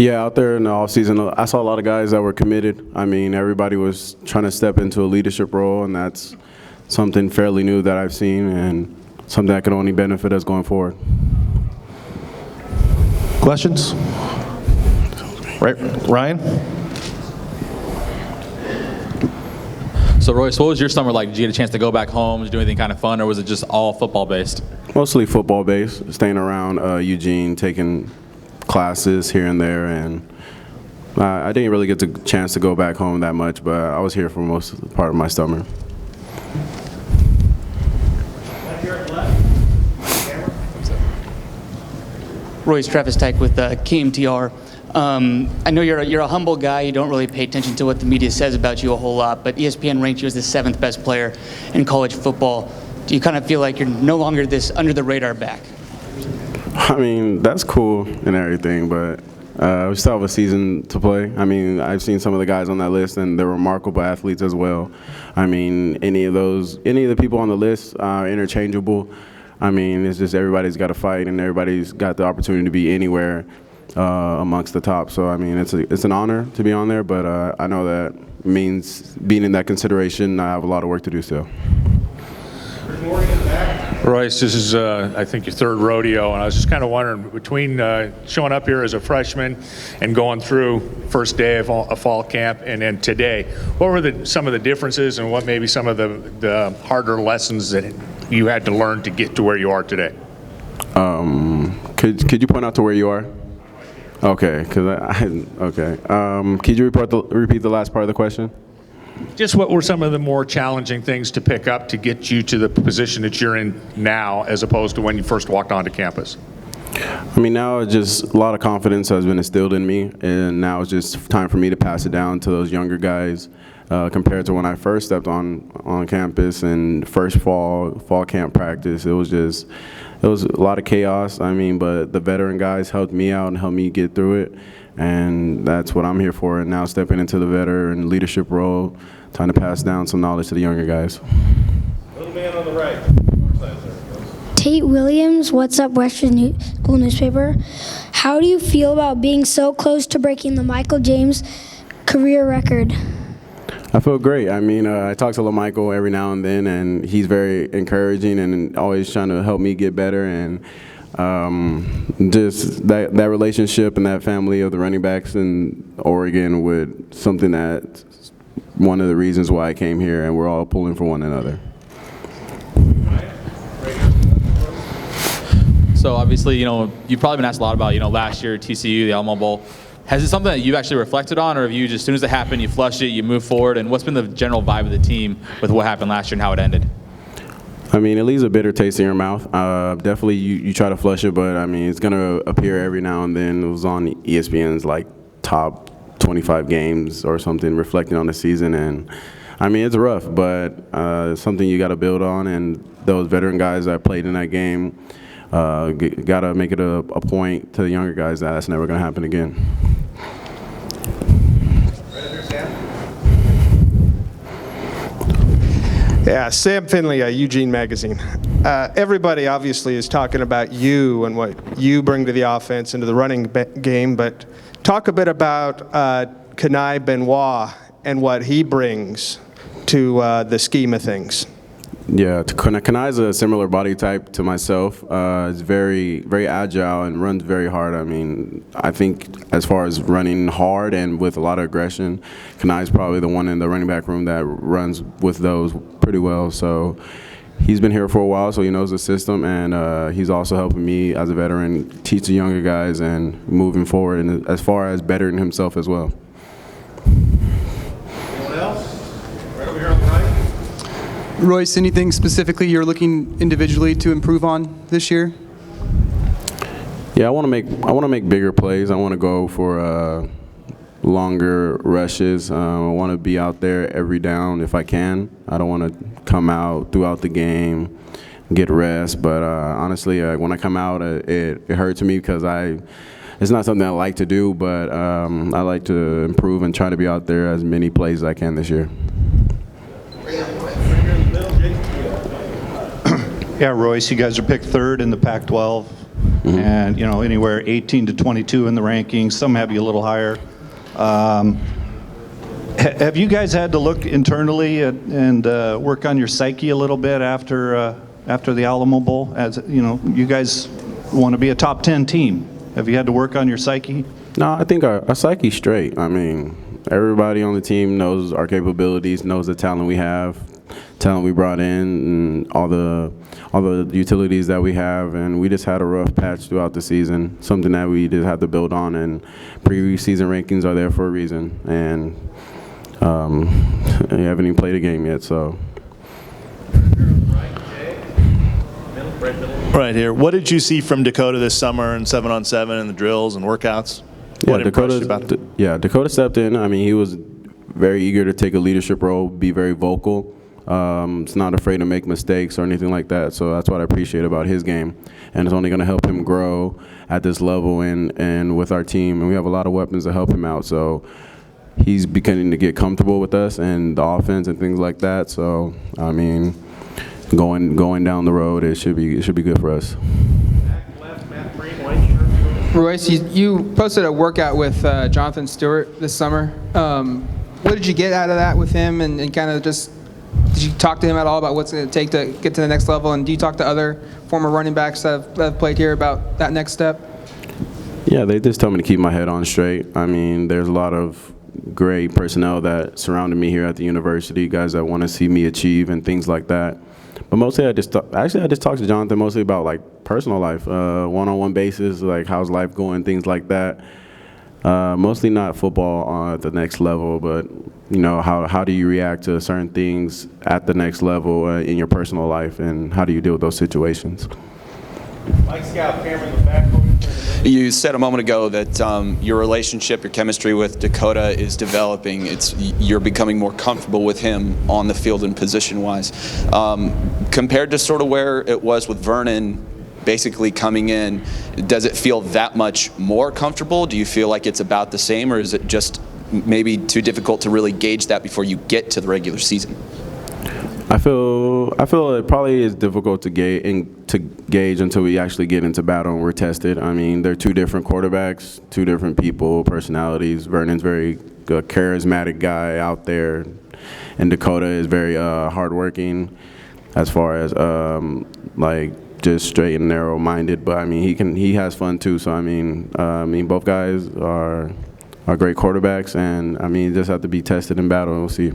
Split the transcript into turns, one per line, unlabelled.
Yeah, out there in the offseason, I saw a lot of guys that were committed. I mean, everybody was trying to step into a leadership role, and that's something fairly new that I've seen and something that can only benefit us going forward.
Questions? Right, Ryan?
So, Royce, what was your summer like? Did you get a chance to go back home? Did you do anything kind of fun, or was it just all football-based?
Mostly football-based, staying around Eugene, taking classes here and there, and I didn't really get the chance to go back home that much, but I was here for most of the part of my summer.
Royce, Travis Tyke with KMTR. I know you're a humble guy. You don't really pay attention to what the media says about you a whole lot, but ESPN ranked you as the 7th best player in college football. Do you kind of feel like you're no longer this under-the-radar back?
I mean, that's cool and everything, but we still have a season to play. I mean, I've seen some of the guys on that list, and they're remarkable athletes as well. I mean, any of the people on the list are interchangeable. I mean, it's just everybody's got to fight, and everybody's got the opportunity to be anywhere amongst the top. So, I mean, it's an honor to be on there, but I know that means being in that consideration, I have a lot of work to do still.
Royce, this is, I think, your 3rd rodeo, and I was just kind of wondering, between showing up here as a freshman and going through first day of a fall camp and then today, what were some of the differences and what maybe some of the harder lessons that you had to learn to get to where you are today?
Could you point out to where you are? Okay, could you repeat the last part of the question?
Just what were some of the more challenging things to pick up to get you to the position that you're in now as opposed to when you first walked onto campus?
I mean, now it's just a lot of confidence has been instilled in me, and now it's just time for me to pass it down to those younger guys compared to when I first stepped on campus and first fall camp practice. It was a lot of chaos. I mean, but the veteran guys helped me out and helped me get through it. And that's what I'm here for. And now stepping into the veteran leadership role, trying to pass down some knowledge to the younger guys.
Little man on the right.
Tate Williams, What's Up Western School Newspaper. How do you feel about being so close to breaking the Michael James career record?
I feel great. I mean, I talk to LaMichael every now and then, and he's very encouraging and always trying to help me get better. And just that relationship and that family of the running backs in Oregon with something that's one of the reasons why I came here, and we're all pulling for one another.
So obviously, you've probably been asked a lot about, last year, TCU, the Alamo Bowl. Has it something that you've actually reflected on, or have you just, as soon as it happened, you flushed it, you move forward, and what's been the general vibe of the team with what happened last year and how it ended?
I mean, it leaves a bitter taste in your mouth. Definitely you try to flush it, but I mean, it's going to appear every now and then. It was on ESPN's top 25 games or something, reflecting on the season. And I mean, it's rough, but it's something you got to build on. And those veteran guys that played in that game got to make it a point to the younger guys that that's never going to happen again.
Yeah, Sam Finley, Eugene Magazine. Everybody obviously is talking about you and what you bring to the offense and to the running game, but talk a bit about Kenai Benoit and what he brings to the scheme of things.
Yeah, Kenai's a similar body type to myself. He's very, very agile and runs very hard. I mean, I think as far as running hard and with a lot of aggression, Kenai's probably the one in the running back room that runs with those pretty well. So he's been here for a while, so he knows the system, and he's also helping me as a veteran teach the younger guys and moving forward, and as far as bettering himself as well.
Anyone else? Right over here on the right.
Royce, anything specifically you're looking individually to improve on this year?
Yeah, I want to make bigger plays. I want to go for longer rushes. I want to be out there every down if I can. I don't want to come out throughout the game, get rest. But honestly, when I come out, it hurts me because it's not something I like to do. But I like to improve and try to be out there as many plays as I can this year.
Yeah, Royce, you guys are picked 3rd in the Pac-12. and anywhere 18 to 22 in the rankings. Some have you a little higher. Have you guys had to look internally and work on your psyche a little bit after the Alamo Bowl? As you guys want to be a top 10 team. Have you had to work on your psyche?
No, I think our psyche's straight. I mean, everybody on the team knows our capabilities, knows the talent we have, talent we brought in, and all the utilities that we have. And we just had a rough patch throughout the season, something that we just had to build on. And pre-season rankings are there for a reason. And we haven't even played a game yet, so.
Right here. What did you see from Dakota this summer in 7-on-7 and the drills and workouts? What impressed you about him?
Dakota stepped in. I mean, he was very eager to take a leadership role, be very vocal. He's not afraid to make mistakes or anything like that. So that's what I appreciate about his game, and it's only going to help him grow at this level and with our team. And we have a lot of weapons to help him out. So he's beginning to get comfortable with us and the offense and things like that. So I mean, going down the road, it should be good for us.
Royce, you posted a workout with Jonathan Stewart this summer. What did you get out of that with him, and kind of just did you talk to him at all about what's going to take to get to the next level? And do you talk to other former running backs that have played here about that next step?
Yeah, they just tell me to keep my head on straight. I mean, there's a lot of great personnel that surrounded me here at the university, guys that want to see me achieve and things like that. But mostly I just talked to Jonathan mostly about like personal life, one-on-one basis, like how's life going, things like that. Mostly not football at the next level, but how do you react to certain things at the next level in your personal life, and how do you deal with those situations?
Mike Scout, camera in the back.
You said a moment ago that your relationship, your chemistry with Dakota is developing. You're becoming more comfortable with him on the field and position-wise. Compared to sort of where it was with Vernon basically coming in, does it feel that much more comfortable? Do you feel like it's about the same, or is it just maybe too difficult to really gauge that before you get to the regular season?
I feel it probably is difficult to gauge until we actually get into battle and we're tested. I mean, they're two different quarterbacks, two different people, personalities. Vernon's very charismatic guy out there, and Dakota is very hardworking as far as like just straight and narrow-minded. But I mean, he has fun too. So I mean, both guys are great quarterbacks, and I mean, just have to be tested in battle, and we'll see.